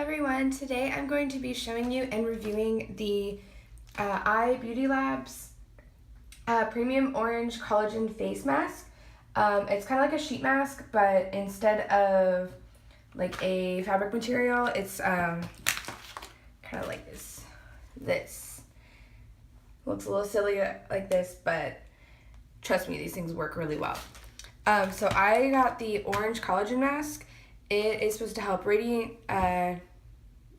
everyone, today I'm going to be showing you and reviewing the iBeautyLabs Premium Orange Collagen Face Mask. It's kind of like a sheet mask, but instead of like a fabric material, it's kind of like this. This looks a little silly like this, but trust me, these things work really well. So I got the Orange Collagen Mask. It is supposed to help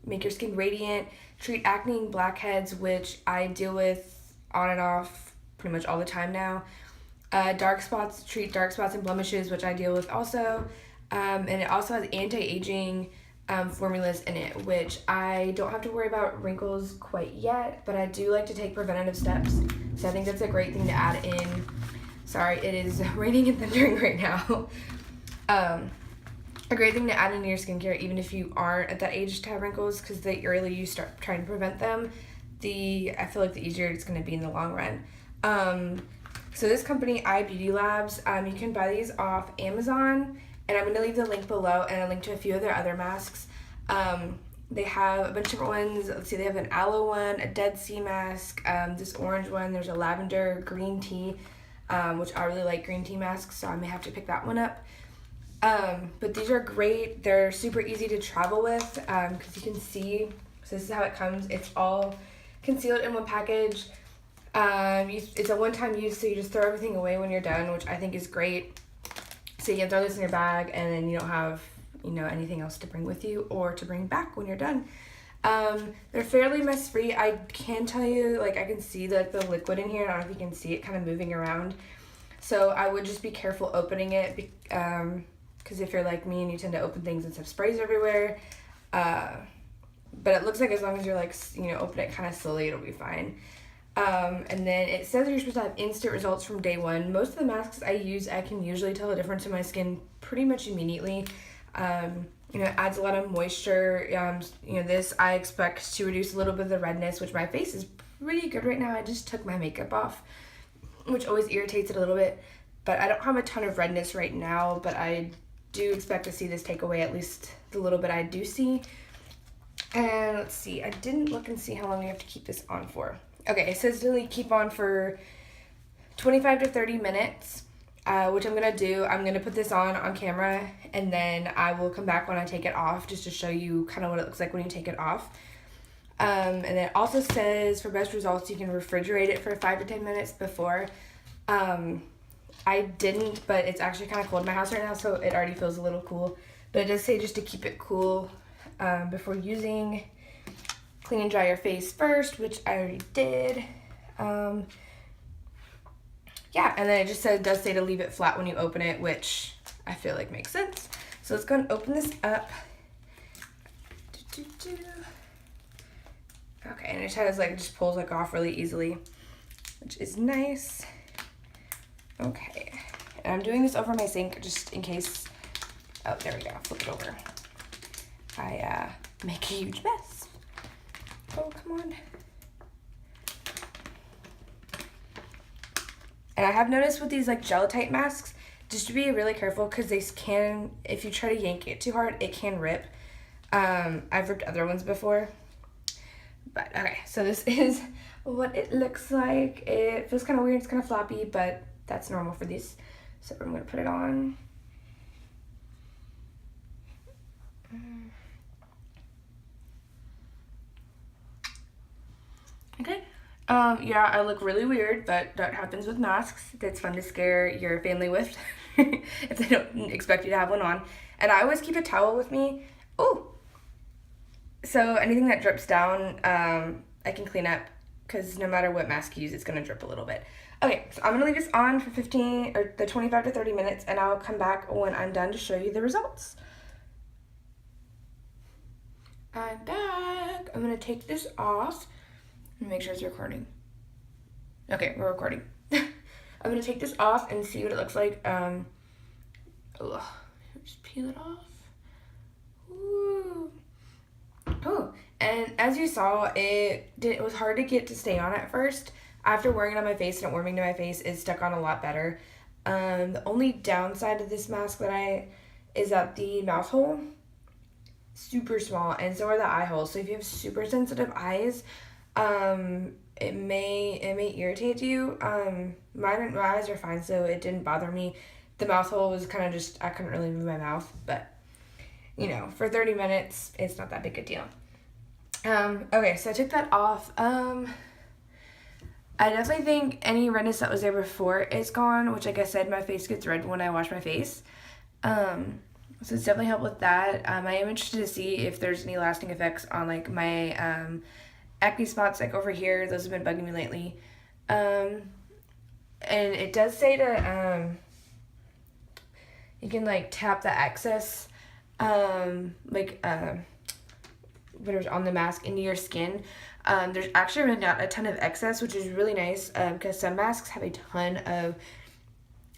make your skin radiant, treat acne and blackheads, which I deal with on and off pretty much all the time now. Dark spots, treat dark spots and blemishes, which I deal with also. And it also has anti-aging formulas in it, which I don't have to worry about wrinkles quite yet, but I do like to take preventative steps. So I think that's a great thing to add in. Sorry, it is raining and thundering right now. A great thing to add into your skincare, even if you aren't at that age to have wrinkles, because the earlier you start trying to prevent them, I feel like the easier it's going to be in the long run. So this company, iBeautyLabs, you can buy these off Amazon, and I'm going to leave the link below and a link to a few of their other masks. They have a bunch of different ones. Let's see, they have an aloe one, a Dead Sea mask, this orange one, there's a lavender green tea, which I really like green tea masks, so I may have to pick that one up. But these are great. They're super easy to travel with because you can see, so this is how it comes. It's all concealed in one package. It's a one-time use, so you just throw everything away when you're done, which I think is great. So you can throw this in your bag and then you don't have, anything else to bring with you or to bring back when you're done. They're fairly mess-free. I can tell you, I can see the liquid in here. I don't know if you can see it kind of moving around. So I would just be careful opening it because if you're like me and you tend to open things and have sprays everywhere, but it looks like as long as you're open it kind of slowly, it'll be fine. And then it says you're supposed to have instant results from day one. Most of the masks I use, I can usually tell the difference in my skin pretty much immediately. It adds a lot of moisture. This I expect to reduce a little bit of the redness, which my face is pretty good right now. I just took my makeup off, which always irritates it a little bit, but I don't have a ton of redness right now, but I do expect to see this take away at least the little bit I do see. And let's see, I didn't look and see how long you have to keep this on for. Okay, it says to keep on for 25 to 30 minutes, which I'm gonna do. I'm gonna put this on camera, and then I will come back when I take it off just to show you kind of what it looks like when you take it off. And it also says for best results, you can refrigerate it for 5 to 10 minutes before. I didn't, but it's actually kind of cold in my house right now, so it already feels a little cool. But it does say just to keep it cool before using. Clean and dry your face first, which I already did. Yeah, and then it does say to leave it flat when you open it, which I feel like makes sense. So let's go and open this up. Okay, and it has it just pulls off really easily, which is nice. Okay, and I'm doing this over my sink just in case. Oh, there we go. Flip it over. I make a huge mess. Oh, come on. And I have noticed with these gel-type masks, just to be really careful because they can, if you try to yank it too hard, it can rip. I've ripped other ones before. But okay, so this is what it looks like. It feels kind of weird, it's kind of floppy, but that's normal for these. So I'm gonna put it on. Okay. Yeah, I look really weird, but that happens with masks. That's fun to scare your family with if they don't expect you to have one on. And I always keep a towel with me. Ooh. So anything that drips down, I can clean up because no matter what mask you use, it's going to drip a little bit. Okay, so I'm going to leave this on for 25 to 30 minutes, and I'll come back when I'm done to show you the results. I'm back. I'm going to take this off and make sure it's recording. Okay, we're recording. I'm going to take this off and see what it looks like. Just peel it off. Ooh. Oh, and as you saw, it was hard to get to stay on at first. After wearing it on my face and it warming to my face, it stuck on a lot better. The only downside of this mask is at the mouth hole. super small, and so are the eye holes. So if you have super sensitive eyes, it may irritate you. My eyes are fine, so it didn't bother me. The mouth hole was kind of just, I couldn't really move my mouth, but for 30 minutes, it's not that big a deal. Okay, so I took that off. I definitely think any redness that was there before is gone, which, like I said, my face gets red when I wash my face. So it's definitely helped with that. I am interested to see if there's any lasting effects on, like, my acne spots, like over here. Those have been bugging me lately. And it does say to, you can, like, tap the excess, whatever's on the mask into your skin. There's actually really not a ton of excess, which is really nice, because some masks have a ton of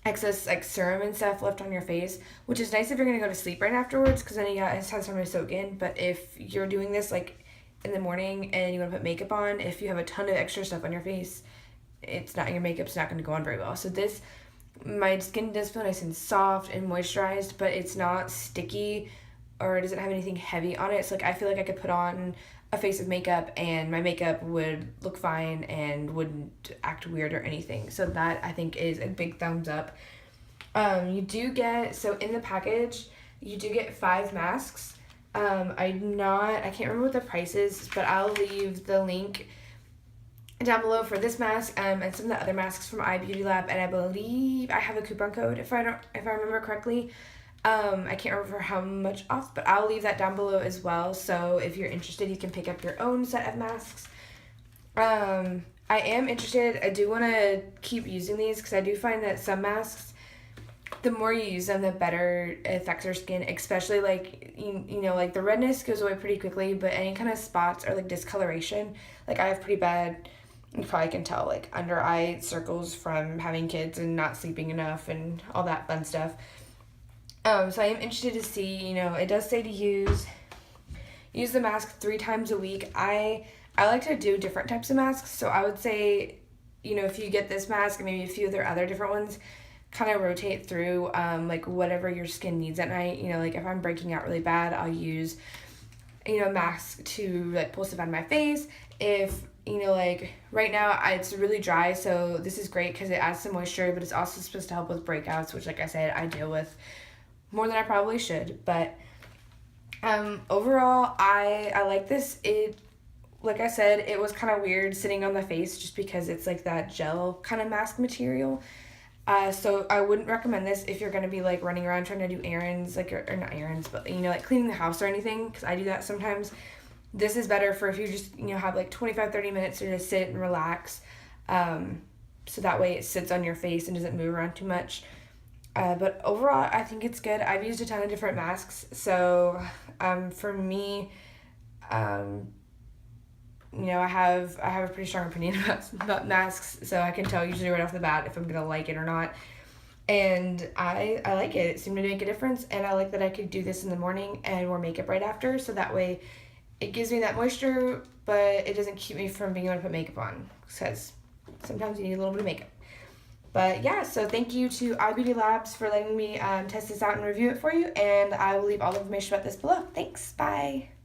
excess, like, serum and stuff left on your face, which is nice if you're going to go to sleep right afterwards, because then it has time to soak in. But if you're doing this, like, in the morning and you want to put makeup on, if you have a ton of extra stuff on your face, your makeup's not going to go on very well. So my skin does feel nice and soft and moisturized, but it's not sticky or it doesn't have anything heavy on it. So, like, I feel like I could put on a face of makeup and my makeup would look fine and wouldn't act weird or anything. So that, I think, is a big thumbs up. You do get, so in the package, you do get 5 masks. I can't remember what the price is, but I'll leave the link down below for this mask and some of the other masks from iBeautyLab, and I believe I have a coupon code if I remember correctly. I can't remember how much off, but I'll leave that down below as well. So if you're interested, you can pick up your own set of masks. I am interested. I do want to keep using these because I do find that some masks, the more you use them, the better it affects your skin, especially like, like the redness goes away pretty quickly, but any kind of spots or like discoloration, like I have pretty bad, you probably can tell, like under eye circles from having kids and not sleeping enough and all that fun stuff. So I am interested to see, it does say to use the mask 3 times a week. I like to do different types of masks, so I would say, if you get this mask and maybe a few of their other different ones, kind of rotate through, like whatever your skin needs at night. Like if I'm breaking out really bad, I'll use, a mask to like pull stuff out of my face. If, like right now it's really dry, so this is great because it adds some moisture, but it's also supposed to help with breakouts, which, like I said, I deal with more than I probably should. But overall, I like this. Like I said, it was kind of weird sitting on the face just because it's like that gel kind of mask material. So I wouldn't recommend this if you're going to be like running around trying to do errands, like, or not errands, but like cleaning the house or anything, because I do that sometimes. This is better for if you just, have like 25-30 minutes to just sit and relax. So that way it sits on your face and doesn't move around too much. But overall, I think it's good. I've used a ton of different masks, so for me, I have a pretty strong opinion about masks, so I can tell usually right off the bat if I'm gonna like it or not. And I like it. It seemed to make a difference, and I like that I could do this in the morning and wear makeup right after, so that way it gives me that moisture, but it doesn't keep me from being able to put makeup on, because sometimes you need a little bit of makeup. But yeah, so thank you to iBeautyLabs for letting me test this out and review it for you, and I will leave all the information about this below. Thanks, bye!